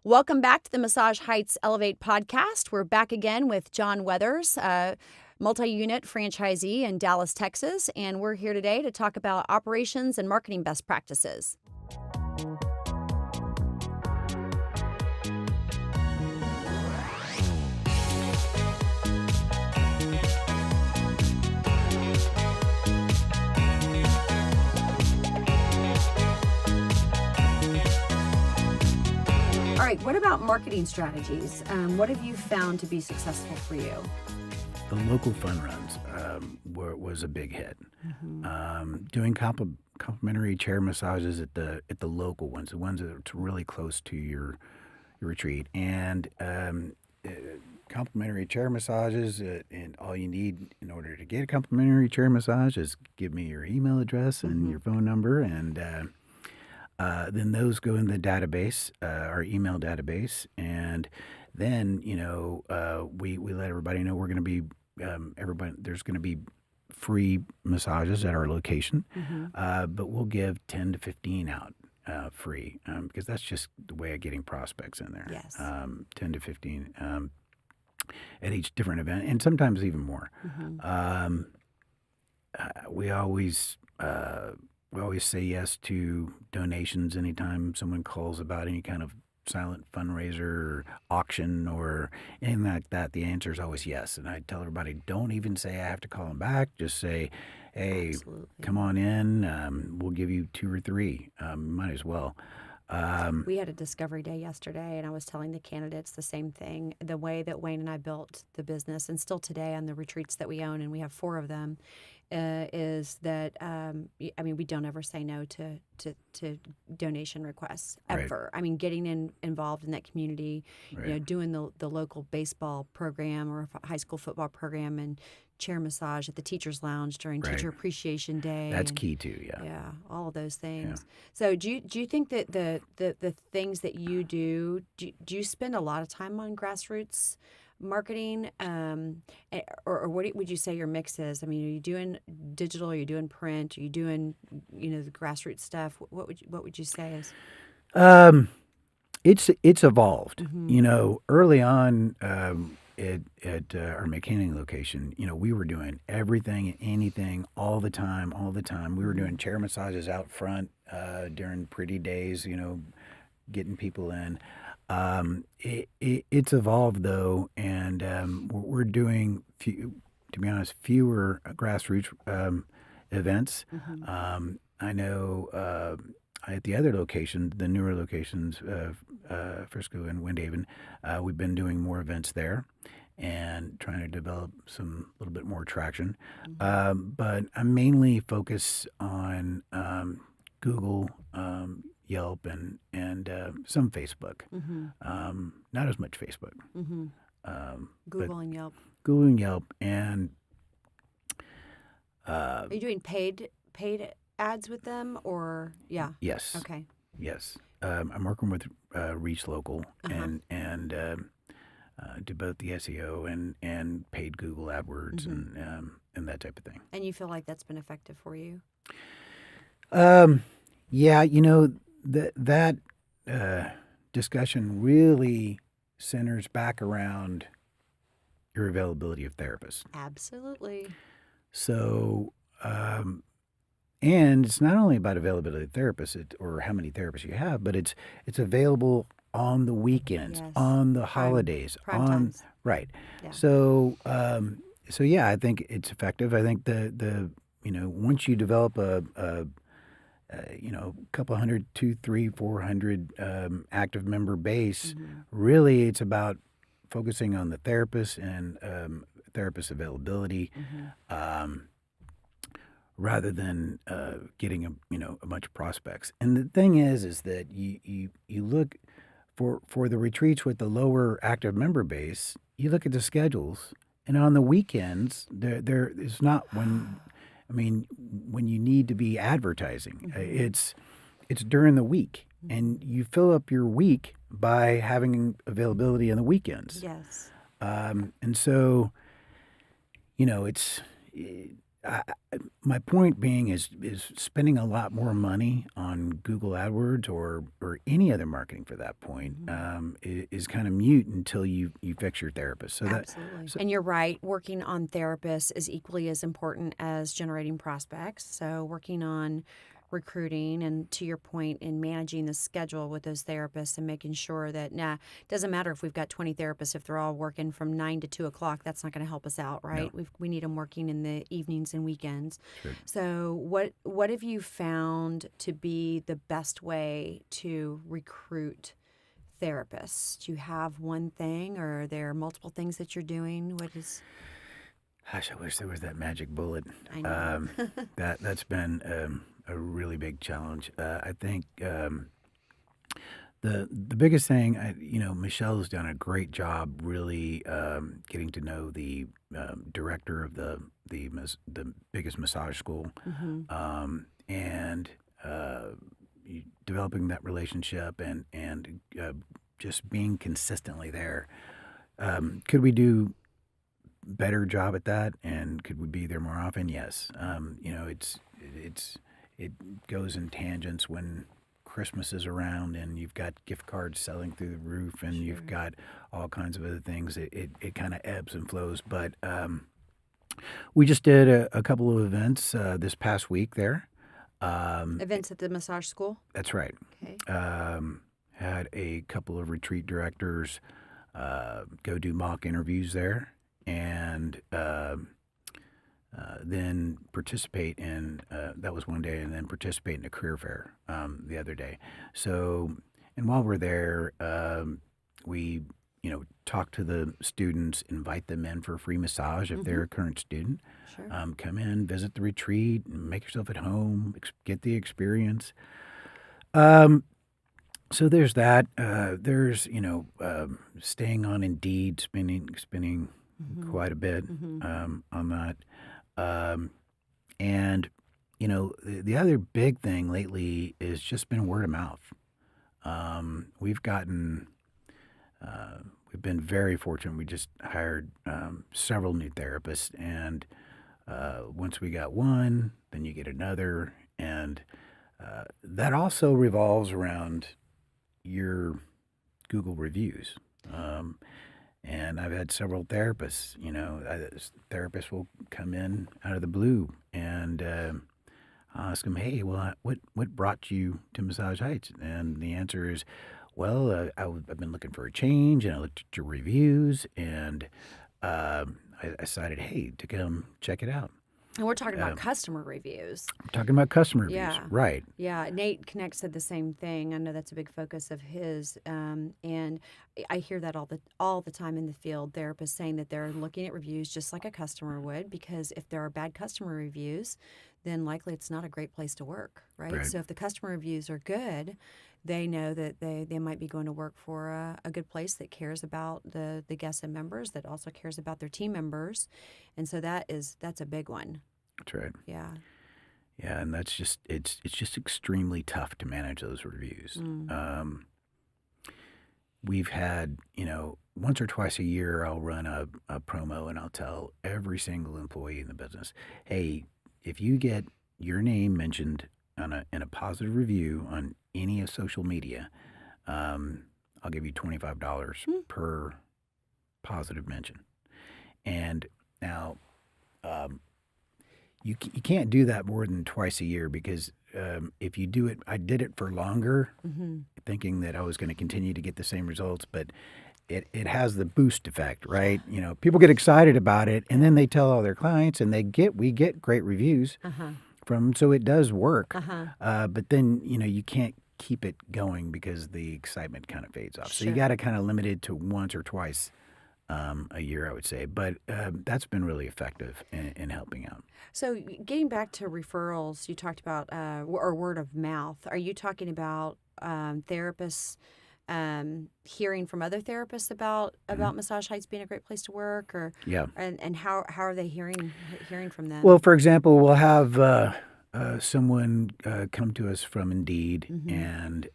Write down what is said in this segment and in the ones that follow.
Welcome back to the Massage Heights Elevate podcast. We're back again with John Weathers, multi-unit franchisee in Dallas, Texas, and we're here today to talk about operations and marketing best practices. All right, what about marketing strategies? What have you found to be successful for you? The local fun runs was a big hit. Doing complimentary chair massages at the local ones, the ones that are really close to your retreat, and complimentary chair massages. And all you need in order to get a complimentary chair massage is give me your email address and your phone number, and then those go in the database, our email database, and then we let everybody know we're going to be there's going to be free massages at our location, but we'll give 10 to 15 out free because that's just the way of getting prospects in there. Yes. 10 to 15 at each different event, and sometimes even more. We always say yes to donations anytime someone calls about any kind of silent fundraiser or auction or anything like that. The answer is always yes. And I tell everybody, don't even say I have to call them back. Just say, hey, come on in. We'll give you 2 or 3. Might as well. We had a discovery day yesterday, and I was telling the candidates the same thing. The way that Wayne and I built the business, and still today on the retreats that we own, and we have 4 of them, is that we don't ever say no to donation requests ever. Right. I mean, getting involved in that community, Right. Doing the local baseball program or high school football program and chair massage at the teachers lounge during Right. Teacher Appreciation Day. That's and, key too. Yeah. Yeah, all of those things. So do you think that the things that you do you spend a lot of time on grassroots marketing, or what would you say your mix is? I mean, are you doing digital? Are you doing print? Are you doing the grassroots stuff? What would you say is? It's evolved. Early on at our McKinney location, we were doing everything and anything all the time. We were doing chair massages out front during pretty days, getting people in. It's evolved though, and we're doing, to be honest, fewer grassroots events. I know at the other locations, the newer locations, Frisco and Windhaven, we've been doing more events there and trying to develop some little bit more traction. But I mainly focus on Google, Yelp, and some Facebook. Not as much Facebook. Google and Yelp. Google and Yelp, and Are you doing paid ads with them, or yes. Okay. Yes, I'm working with Reach Local and do both the SEO and paid Google AdWords and that type of thing. And you feel like that's been effective for you? Yeah, that discussion really centers back around your availability of therapists. Absolutely. So, and it's not only about availability of therapists or how many therapists you have, but it's available on the weekends, Yes. on the holidays, Prime on times. right. Yeah. So, yeah, I think it's effective. I think the once you develop a couple hundred, 200, 300, 400 active member base, really it's about focusing on the therapist and therapist availability. Rather than getting a bunch of prospects. And the thing is that you look for the retreats with the lower active member base. You look at the schedules, and on the weekends there is not when you need to be advertising. It's during the week, and you fill up your week by having availability on the weekends. Yes. And so, it's My point being is spending a lot more money on Google AdWords or any other marketing for that point is kind of mute until you fix your therapist. So that Absolutely. so And you're right, working on therapists is equally as important as generating prospects. So, working on recruiting and to your point in managing the schedule with those therapists and making sure that doesn't matter if we've got 20 therapists, if they're all working from 9 to 2 o'clock, that's not going to help us out, right? no, We need them working in the evenings and weekends. sure. So what have you found to be the best way to recruit therapists? Do you have one thing, or are there multiple things that you're doing? What is? Gosh, I wish there was that magic bullet. I know. Um, that's been a really big challenge. I think the biggest thing, Michelle's done a great job really getting to know the director of the biggest massage school, Hmm. and developing that relationship and just being consistently there. Could we do better job at that, and could we be there more often? Yes. It goes in tangents when Christmas is around and you've got gift cards selling through the roof and you've Sure. got all kinds of other things. It kind of ebbs and flows. But we just did a couple of events this past week there. Um, Events at the massage school. that's right. Okay. Had a couple of retreat directors go do mock interviews there, and then participate in that was one day, and then participate in a career fair the other day. So, and while we're there, we talk to the students, invite them in for a free massage if they're Hmm. a current student. Sure. Come in, visit the retreat, make yourself at home, get the experience. Um, so there's that. There's staying on Indeed, spending Hmm. quite a bit Hmm. on that. Um, and the other big thing lately is just been word of mouth. We've gotten we've been very fortunate. We just hired several new therapists, and once we got one, then you get another, and that also revolves around your Google reviews. Um, and I've had several therapists, therapists will come in out of the blue and I'll ask them, hey, well, what brought you to Massage Heights? And the answer is, well, I've been looking for a change and I looked at your reviews and I decided, hey, to come check it out. And we're talking about Um, customer reviews. I'm talking about customer reviews, Yeah. right? Yeah. Nate Connect said the same thing. I know that's a big focus of his. And I hear that all the time in the field. Therapists saying that they're looking at reviews just like a customer would, because if there are bad customer reviews, then likely it's not a great place to work, right? Right. So if the customer reviews are good, they know that they might be going to work for a good place that cares about the guests and members, that also cares about their team members. And so that's a big one. That's right. Yeah. Yeah, and that's just it's just extremely tough to manage those reviews. Mm. We've had, once or twice a year, I'll run a promo and I'll tell every single employee in the business, hey, if you get your name mentioned in a positive review on any of social media, I'll give you $25 Hmm. per positive mention. And now, um, you can't do that more than twice a year because if you do it, I did it for longer, Hmm. thinking that I was going to continue to get the same results, but it has the boost effect, right? People get excited about it, and then they tell all their clients, and we get great reviews Uh-huh. from, so it does work. Uh-huh. But then you can't keep it going because the excitement kind of fades off. So you Sure. got to kind of limit it to once or twice a year, I would say. But that's been really effective in helping out. So getting back to referrals, you talked about or word of mouth. Are you talking about therapists hearing from other therapists Mhm. about Massage Heights being a great place to work, or Yeah. and how are they hearing from Well, them? for example, we'll have someone come to us from Indeed Mm-hmm. and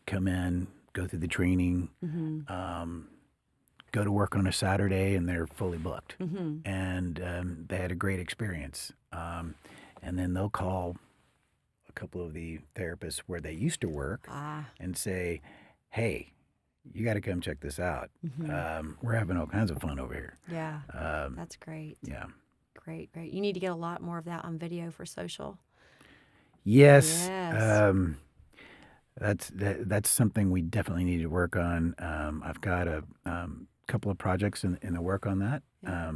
come in, go through the training, Mm-hmm. um, go to work on a Saturday and they're fully booked, Mm-hmm. and they had a great experience. And then they'll call a couple of the therapists where they used to work Ah. and say, "Hey, you got to come check this out. Mm-hmm. We're having all kinds of fun over here." Yeah. Um, That's great. yeah. Great. Great. You need to get a lot more of that on video for social. Yes. Yes. That's something we definitely need to work on. I've got a couple of projects in the work on that. Yeah.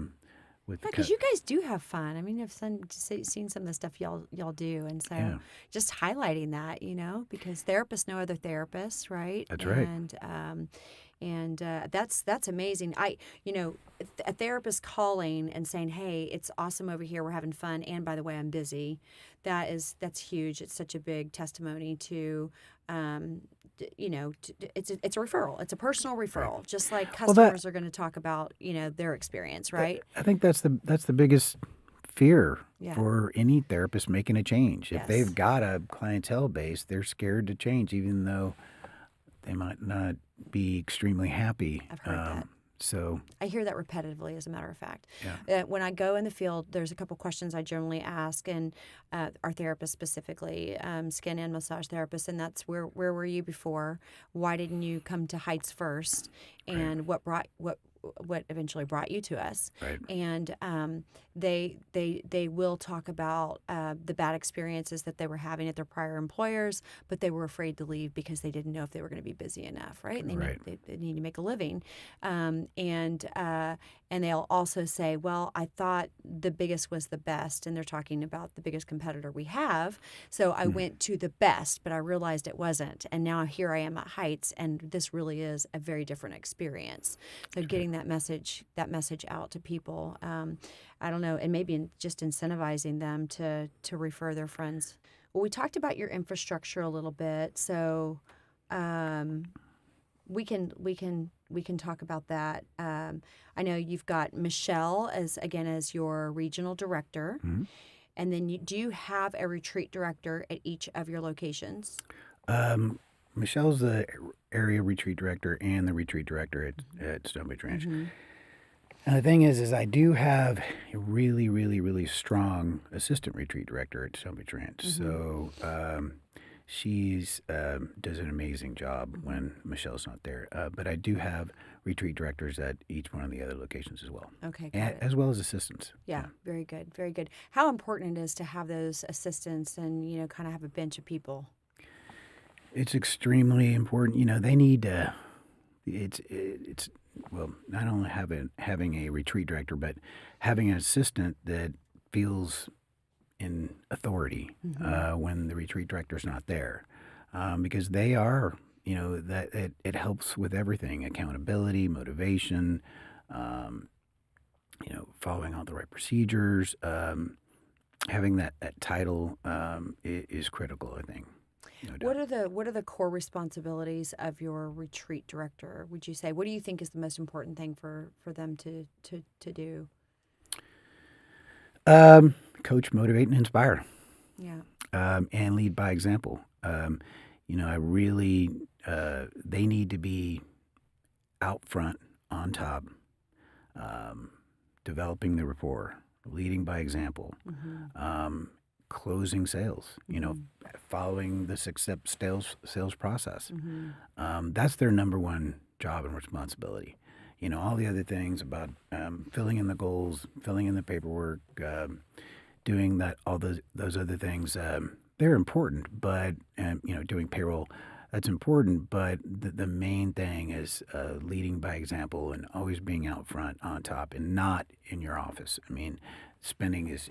With Yeah, because you guys do have fun. I mean, seen some of the stuff y'all do, and so yeah, just highlighting that, because therapists know other therapists, right? that's right. And that's amazing. A therapist calling and saying, "Hey, it's awesome over here. We're having fun, and by the way, I'm busy." That's huge. It's such a big testimony to. It's a referral. It's a personal Right. referral, just like Well, that customers are going to talk about, their experience, right? I think that's the biggest fear Yeah. for any therapist making a change. If Yes. they've got a clientele base, they're scared to change, even though they might not be extremely happy. I've heard that. So I hear that repetitively, as a matter of fact. yeah, When I go in the field, there's a couple questions I generally ask, and our therapists specifically, skin and massage therapists, and that's where were you before? Why didn't you come to Heights first? right, And what eventually brought you to us? right, And they will talk about the bad experiences that they were having at their prior employers, but they were afraid to leave because they didn't know if they were going to be busy enough, right? And right, they need to make a living, and they'll also say, well, I thought the biggest was the best, and they're talking about the biggest competitor we have. So I went to the best, but I realized it wasn't, and now here I am at Heights, and this really is a very different experience. So getting that message out to people, I don't know, and maybe just incentivizing them to refer their friends. Well, we talked about your infrastructure a little bit, so we can talk about that. I know you've got Michelle as your regional director, Mhm. and then do you have a retreat director at each of your locations? Michelle's the area retreat director and the retreat director at Stonebridge Ranch. Mm-hmm. And the thing is I do have a really, really, really strong assistant retreat director at Stonebridge Ranch. Mm-hmm. So she's does an amazing job when Michelle's not there. But I do have retreat directors at each one of the other locations as well, Okay, got it. as well as assistants. Yeah, very good, very good. How important it is to have those assistants and kind of have a bench of people. It's extremely important. They need it's well, not only having a retreat director, but having an assistant that feels in authority when the retreat director's not there, because they are, that it helps with everything: accountability, motivation, following all the right procedures. Having that title is critical, I think. No doubt. What are the core responsibilities of your retreat director? Would you say? What do you think is the most important thing for them to do? Coach, motivate, and inspire, Yeah. and lead by example. I really they need to be out front, on top, developing the rapport, leading by example. Mm-hmm. Closing sales, following the success sales process. Mm-hmm. That's their number one job and responsibility. All the other things about filling in the goals, filling in the paperwork, doing all those other things, they're important. But doing payroll, that's important. But the main thing is leading by example and always being out front, on top, and not in your office. I mean, spending is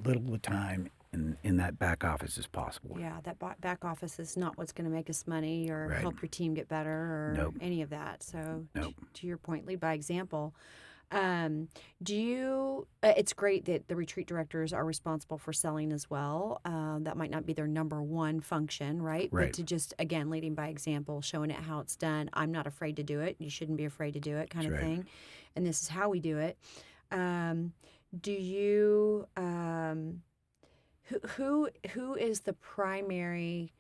little time in that back office as possible. Yeah, that back office is not what's going to make us money or Right. help your team get better or Nope. any of that. So, Nope. to your point, lead by example. Do you? It's great that the retreat directors are responsible for selling as well. That might not be their number one function, right? But Right. to just again leading by example, showing it how it's done. I'm not afraid to do it. You shouldn't be afraid to do it, kind That's of right. thing. And this is how we do it. Do you? Who is the primary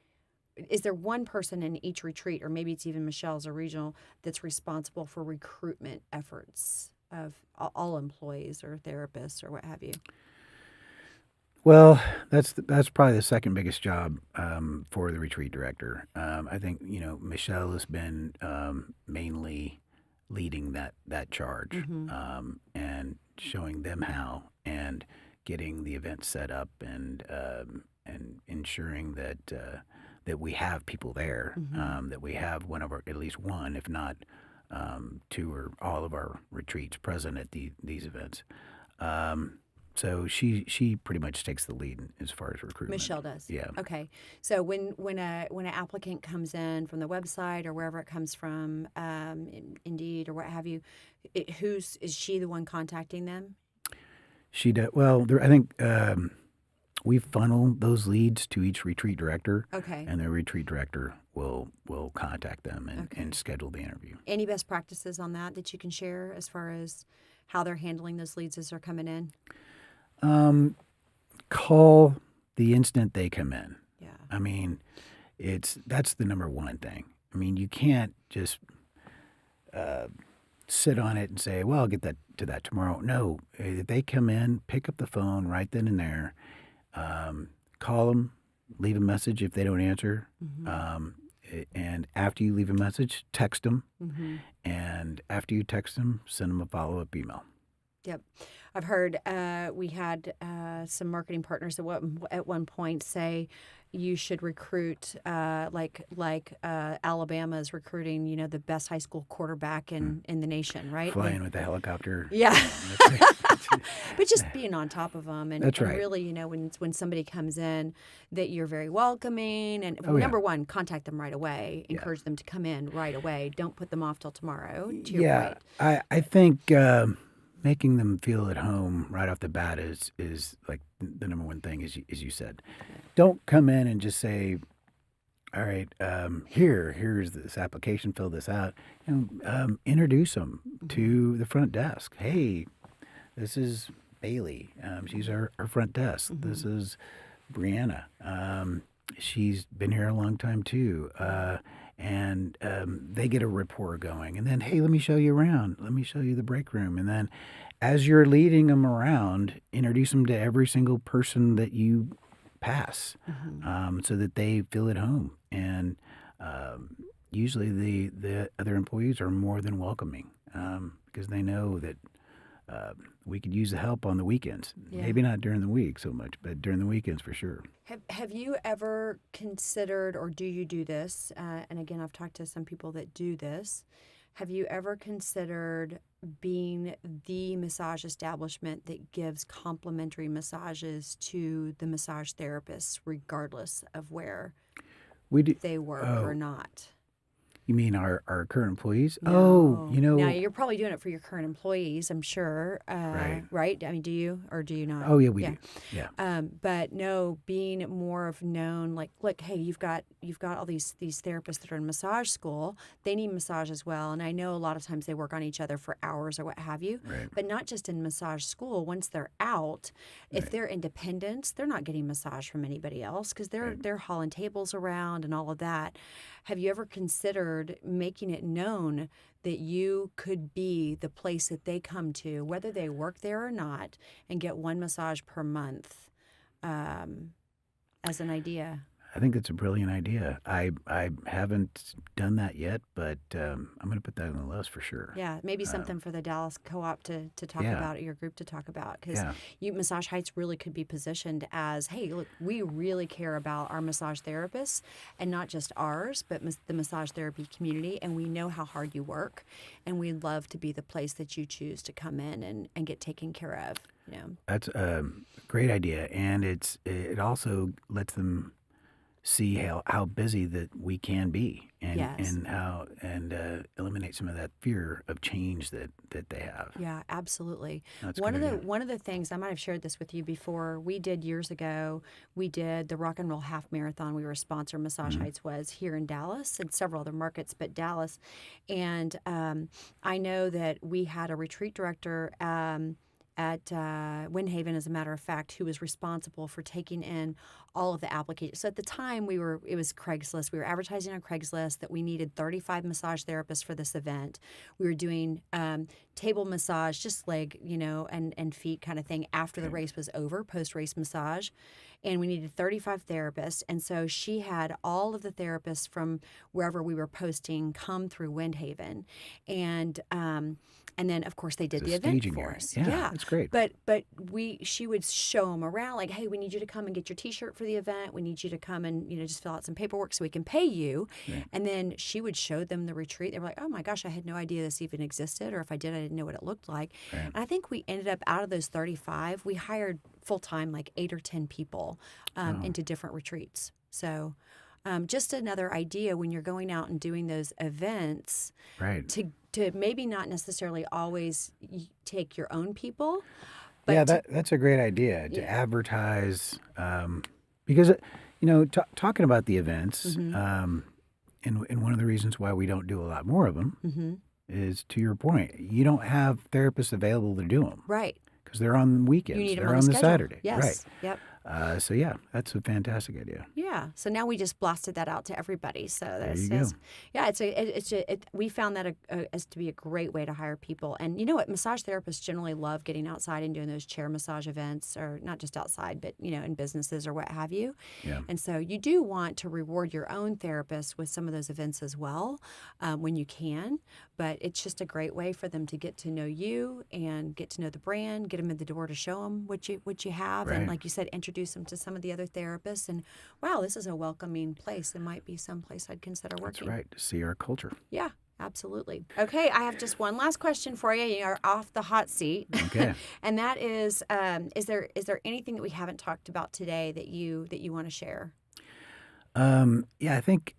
is there one person in each retreat, or maybe it's even Michelle's or regional, that's responsible for recruitment efforts of all employees or therapists or what have you? Well, that's probably the second biggest job for the retreat director. I think Michelle has been mainly leading that charge Mm-hmm. and showing them how and getting the event set up and ensuring that we have people there, Mm-hmm. that we have at least one, if not two or all of our retreats present at these events. Um, so she pretty much takes the lead as far as recruitment. Michelle does. Yeah. Okay. So when an applicant comes in from the website or wherever it comes from, Indeed or what have you, is she the one contacting them? She does well. I think we funnel those leads to each retreat director, Okay. and the retreat director will contact them and Okay. schedule the interview. Any best practices on that you can share as far as how they're handling those leads as they're coming in? Call the instant they come in. Yeah. I mean, that's the number one thing. I mean, you can't just sit on it and say, "Well, I'll get to that tomorrow." No, if they come in, pick up the phone right then and there, call them, leave a message if they don't answer, Mm-hmm. and after you leave a message, text them, Mm-hmm. and after you text them, send them a follow-up email. Yep. I've heard we had some marketing partners at one point say you should recruit like Alabama is recruiting, the best high school quarterback in the nation, right? Flying with the helicopter. Yeah. That's But just being on top of them and right. really, when somebody comes in, that you're very welcoming and Oh, yeah. number one, contact them right away. Yeah. Encourage them to come in right away. Don't put them off till tomorrow, to your Yeah, point. I think making them feel at home right off the bat is like the number one thing, as you said. Don't come in and just say, "All right, here's this application. Fill this out." Introduce them to the front desk. Hey, this is Bailey. She's our front desk. This is Brianna. She's been here a long time too. And they get a rapport going. And then, hey, let me show you around. Let me show you the break room. And then as you're leading them around, introduce them to every single person that you pass so that they feel at home. And usually the other employees are more than welcoming because they know that we could use the help on the weekends. Yeah. Maybe not during the week so much, but during the weekends for sure. Have you ever considered, or do you do this? And again, I've talked to some people that do this. Have you ever considered being the massage establishment that gives complimentary massages to the massage therapists, regardless of where We do. they work Oh, or not? you mean our current employees? No. Oh, Now, you're probably doing it for your current employees, I'm sure. Right. Right? I mean, do you or do you not? Oh yeah, we do. Yeah. But no, being more of known, like, look, hey, you've got all these therapists that are in massage school. They need massage as well, and I know a lot of times they work on each other for hours or what have you. Right. But not just in massage school. Once they're out, if they're independents, they're not getting massage from anybody else because they're hauling tables around and all of that. Have you ever considered making it known that you could be the place that they come to, whether they work there or not, and get one massage per month as an idea? I think that's a brilliant idea. I haven't done that yet, but I'm going to put that on the list for sure. Yeah, maybe something for the Dallas Co-op to talk Yeah. about, your group to talk about, because Yeah. Massage Heights really could be positioned as, hey, look, we really care about our massage therapists, and not just ours, but the massage therapy community, and we know how hard you work, and we'd love to be the place that you choose to come in and get taken care of. That's a great idea, and it also lets them see how busy that we can be, and Yes. eliminate some of that fear of change that they have. Yeah, absolutely. That's a One of good the idea. one of the things I might have shared this with you before. We did years ago. We did the Rock and Roll Half Marathon. We were a sponsor. Massage Heights was here in Dallas and several other markets, but Dallas. And I know that we had a retreat director. Windhaven, as a matter of fact, who was responsible for taking in all of the applications. So at the time, it was Craigslist. We were advertising on Craigslist that we needed 35 massage therapists for this event. We were doing table massage, just leg, and feet kind of thing after the race was over, post-race massage. And we needed 35 therapists. And so she had all of the therapists from wherever we were posting come through Windhaven. And then, of course, they did the event for us. Yeah, that's great. But she would show them around, like, hey, we need you to come and get your T-shirt for the event. We need you to come and just fill out some paperwork so we can pay you. Right. And then she would show them the retreat. They were like, oh my gosh, I had no idea this even existed, or if I did, I didn't know what it looked like. Right. And I think we ended up, out of those 35, we hired full time like 8 or 10 people into different retreats. So. Just another idea when you're going out and doing those events, right? To maybe not necessarily always take your own people. But yeah, that's a great idea to advertise, because talking about the events, and one of the reasons why we don't do a lot more of them is, to your point, you don't have therapists available to do them, right? Because they're on weekends, you need them they're on the Saturday, yes. Right? Yep. So yeah, that's a fantastic idea. Yeah. So now we just blasted that out to everybody. So there you go. Yeah, we found that as to be a great way to hire people. And you know what? Massage therapists generally love getting outside and doing those chair massage events, or not just outside, but in businesses or what have you. Yeah. And so you do want to reward your own therapist with some of those events as well, when you can. But it's just a great way for them to get to know you and get to know the brand, get them in the door to show them what you have, right. And like you said, introduce them to some of the other therapists. And wow, this is a welcoming place. It might be some place I'd consider working. That's right, to see our culture. Yeah, absolutely. Okay, I have just one last question for you. You are off the hot seat. Okay. And that is there anything that we haven't talked about today that you want to share? Yeah, I think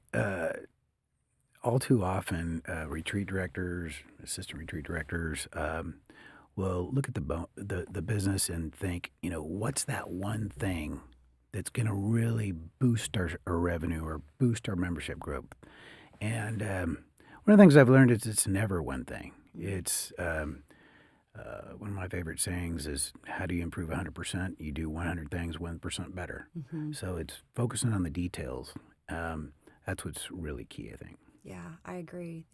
all too often, retreat directors, assistant retreat directors, will look at the business and think, what's that one thing that's going to really boost our revenue or boost our membership growth? And one of the things I've learned is it's never one thing. It's one of my favorite sayings is, how do you improve 100%? You do 100 things 1% better. Mm-hmm. So it's focusing on the details. That's what's really key, I think. Yeah, I agree.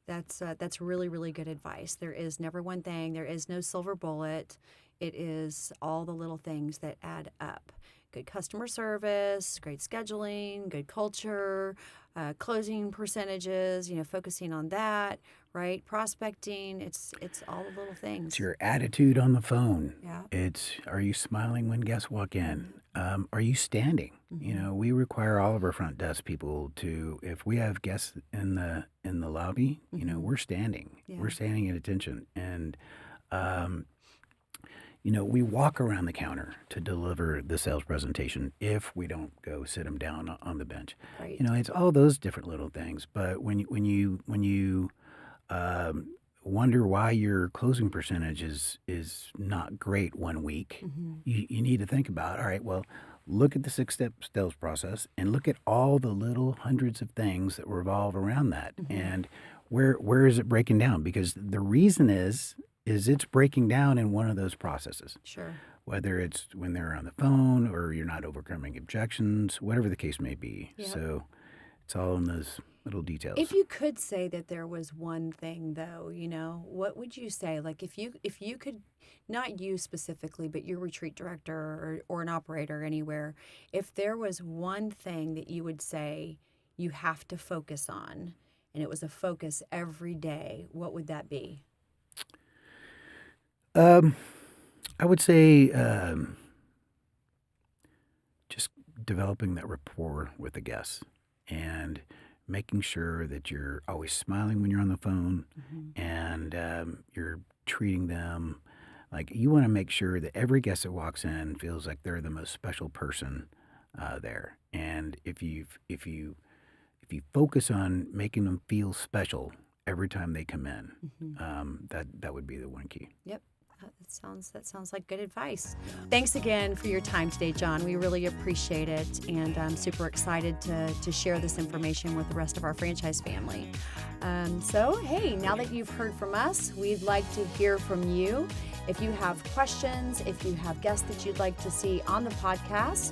That's really, really good advice. There is never one thing. There is no silver bullet. It is all the little things that add up. Good customer service, great scheduling, good culture, closing percentages, focusing on that, right? Prospecting, it's all the little things. It's your attitude on the phone. Yeah. It's, are you smiling when guests walk in? Are you standing? Mm-hmm. We require all of our front desk people to, if we have guests in the lobby, mm-hmm. We're standing. Yeah. We're standing at attention. And, we walk around the counter to deliver the sales presentation if we don't go sit them down on the bench. Right. It's all those different little things. But when you wonder why your closing percentage is not great one week, mm-hmm. you need to think about, all right, well, look at the 6-step sales process and look at all the little hundreds of things that revolve around that. Mm-hmm. And where is it breaking down? Because the reason is it's breaking down in one of those processes. Sure. Whether it's when they're on the phone or you're not overcoming objections, whatever the case may be. Yep. So it's all in those little details. If you could say that there was one thing, though, what would you say? Like if you could, not you specifically, but your retreat director or an operator anywhere, if there was one thing that you would say you have to focus on, and it was a focus every day, what would that be? I would say just developing that rapport with the guests and making sure that you're always smiling when you're on the phone, mm-hmm. and you're treating them like you want to make sure that every guest that walks in feels like they're the most special person there. And if you focus on making them feel special every time they come in, mm-hmm. That would be the one key. Yep. That sounds like good advice. Thanks again for your time today, John. We really appreciate it, and I'm super excited to share this information with the rest of our franchise family. So, hey, now that you've heard from us, we'd like to hear from you. If you have questions, if you have guests that you'd like to see on the podcast,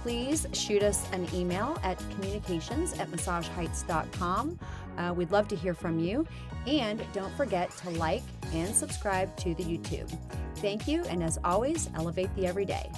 please shoot us an email at communications@massageheights.com. We'd love to hear from you. And don't forget to like and subscribe to the YouTube. Thank you, and as always, elevate the everyday.